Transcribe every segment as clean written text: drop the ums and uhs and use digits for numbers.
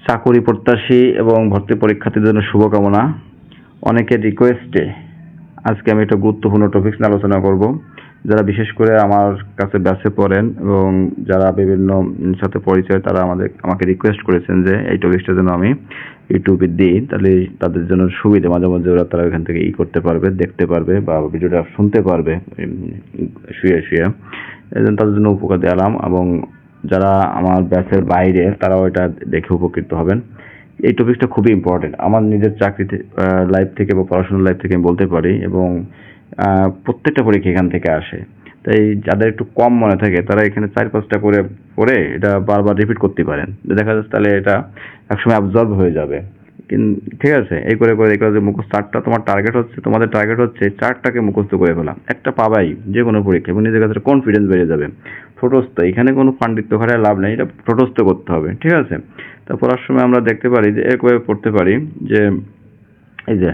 চাকুরি প্রত্যাশী এবং ভর্তি পরীক্ষার্থীদের জন্য শুভকামনা। অনেকের রিকোয়েস্টে আজকে আমি একটা গুরুত্বপূর্ণ টপিকস নিয়ে আলোচনা করব। যারা বিশেষ করে আমার কাছে ব্যাচে পড়েন এবং যারা বিভিন্ন সাথে পরিচয়, তারা আমাকে রিকোয়েস্ট করেছেন যে এই টপিকসটা যেন আমি ইউটিউবে দিই, তাহলে তাদের জন্য সুবিধা, মাঝে মাঝে তারা এখান থেকে করতে পারবে, দেখতে পারবে বা ভিডিওটা শুনতে পারবে শুয়ে শুয়ে। এজন্য তাদের জন্য উপকার দিলাম, এবং যারা আমার ব্যাচের বাইরে তারাও এটা দেখে উপকৃত হবেন। এই টপিকসটা খুবই ইম্পর্টেন্ট আমার নিজের চাকরিতে লাইফ থেকে বা পড়াশোনার লাইফ থেকে আমি বলতে পারি, এবং প্রত্যেকটা পরীক্ষা এখান থেকে আসে। তাই যাদের একটু কম মনে থাকে তারা এখানে 4-5টা করে পড়ে এটা বারবার রিপিট করতে পারেন, দেখা যাচ্ছে তাহলে এটা একসময় অ্যাবজর্ব হয়ে যাবে। ঠিক আছে, এই করে করে দেখো যে মুখস্থ 4টা তোমাদের টার্গেট হচ্ছে 4টাকে মুখস্থ করে ফেলা। একটা পাবাই যে কোনো পরীক্ষা, এবং নিজের কাছে কনফিডেন্স বেড়ে যাবে। ঠোঁটস্থ, এখানে কোনো পাণ্ডিত্য খাটায় লাভ নেই, এটা ঠোঁটস্থ করতে হবে। ঠিক আছে, তা পড়ার সময় আমরা দেখতে পারি যে এরকম পড়তে পারি যে এই যে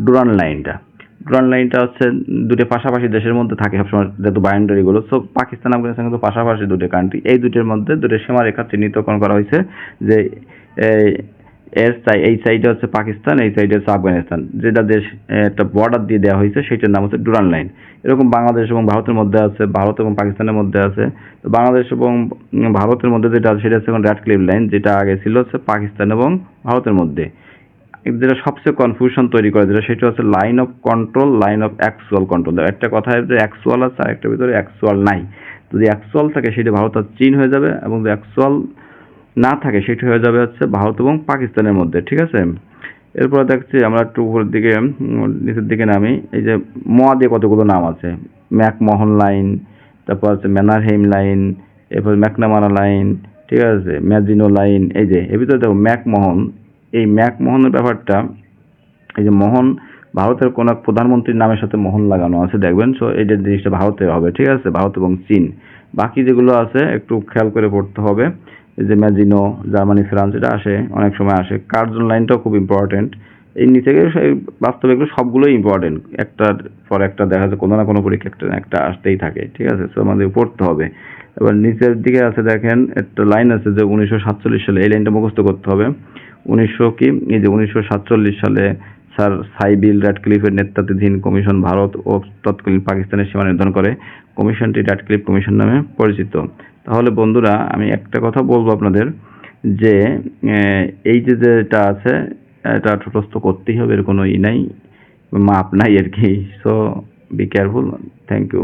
ডুরান্ড লাইনটা হচ্ছে দুটো পাশাপাশি দেশের মধ্যে থাকে সবসময়, যেহেতু বাউন্ডারি গুলো। সো পাকিস্তান আফগানিস্তান কিন্তু পাশাপাশি দুটো কান্ট্রি, এই দুটোর মধ্যে দুটো সীমারেখা চিহ্নিতকরণ করা হয়েছে যে এই সাইডে হচ্ছে পাকিস্তান, এই সাইডে হচ্ছে আফগানিস্তান, যেটা দেশ একটা বর্ডার দিয়ে দেওয়া হয়েছে, সেটার নাম হচ্ছে ডুরান্ড লাইন। এরকম বাংলাদেশ এবং ভারতের মধ্যে আছে, ভারত এবং পাকিস্তানের মধ্যে আছে। তো বাংলাদেশ এবং ভারতের মধ্যে যেটা আছে সেটা হচ্ছে এখন র্যাডক্লিফ লাইন, যেটা আগে ছিল হচ্ছে পাকিস্তান এবং ভারতের মধ্যে। যেটা সবচেয়ে কনফিউশন তৈরি করে যেটা, সেটা হচ্ছে line of control, line of actual control. একটা কথা যে অ্যাকচুয়াল আছে আর একটা ভিতরে অ্যাকচুয়াল নাই। যদি অ্যাকচুয়াল থাকে সেটা ভারত আর চীন হয়ে যাবে, এবং যদি অ্যাকচুয়াল না থাকে সেটা হয়ে যাবে হচ্ছে ভারত এবং পাকিস্তানের মধ্যে। ঠিক আছে, এরপরে দেখছি আমরা একটু উপরের দিকে নিচের দিকে নামি। এই যে মোয়া দিয়ে কতগুলো নাম আছে, ম্যাকমোহন লাইন, তারপর হচ্ছে ম্যানারহেইম লাইন, এরপর ম্যাকনামারা লাইন, ঠিক আছে, ম্যাজিনো লাইন। এই যে এর ভিতরে দেখো ম্যাকমোহন, এই ম্যাকমোহনের ব্যাপারটা, এই যে মোহন ভারতের কোন এক প্রধানমন্ত্রীর নামের সাথে মোহন লাগানো আছে দেখবেন। সো এই যে জিনিসটা ভারতের হবে। ঠিক আছে, ভারত এবং চীন। বাকি যেগুলো আছে একটু খেয়াল করে পড়তে হবে। এই যে ম্যাজিনো, জার্মানি, ফ্রান্স, এটা আসে, অনেক সময় আসে। কার্জন লাইনটাও খুব ইম্পর্টেন্ট। এই নিচে বাস্তবে এগুলো সবগুলোই ইম্পর্টেন্ট, একটার পর একটা দেখা যায় কোনো না কোনো পরীক্ষা একটা একটা আসতেই থাকে। ঠিক আছে, সো আমাদের পড়তে হবে। এবার নিচের দিকে আছে দেখেন একটা লাইন আছে যে 1947 সালে, এই লাইনটা মুখস্থ করতে হবে। 1947 সালে স্যার সাইবিল র্যাডক্লিফের নেতৃত্বাধীন কমিশন ভারত ও তৎকালীন পাকিস্তানের সীমা নির্ধারণ করে। কমিশনটি র্যাডক্লিফ কমিশন নামে পরিচিত। তাহলে বন্ধুরা, আমি একটা কথা বলবো আপনাদের যে এই যে যেটা আছে এটা ঠোঁটস্থ করতেই হবে, এর কোনো নাই, মাপ নাই আর কি। So be careful. Thank you.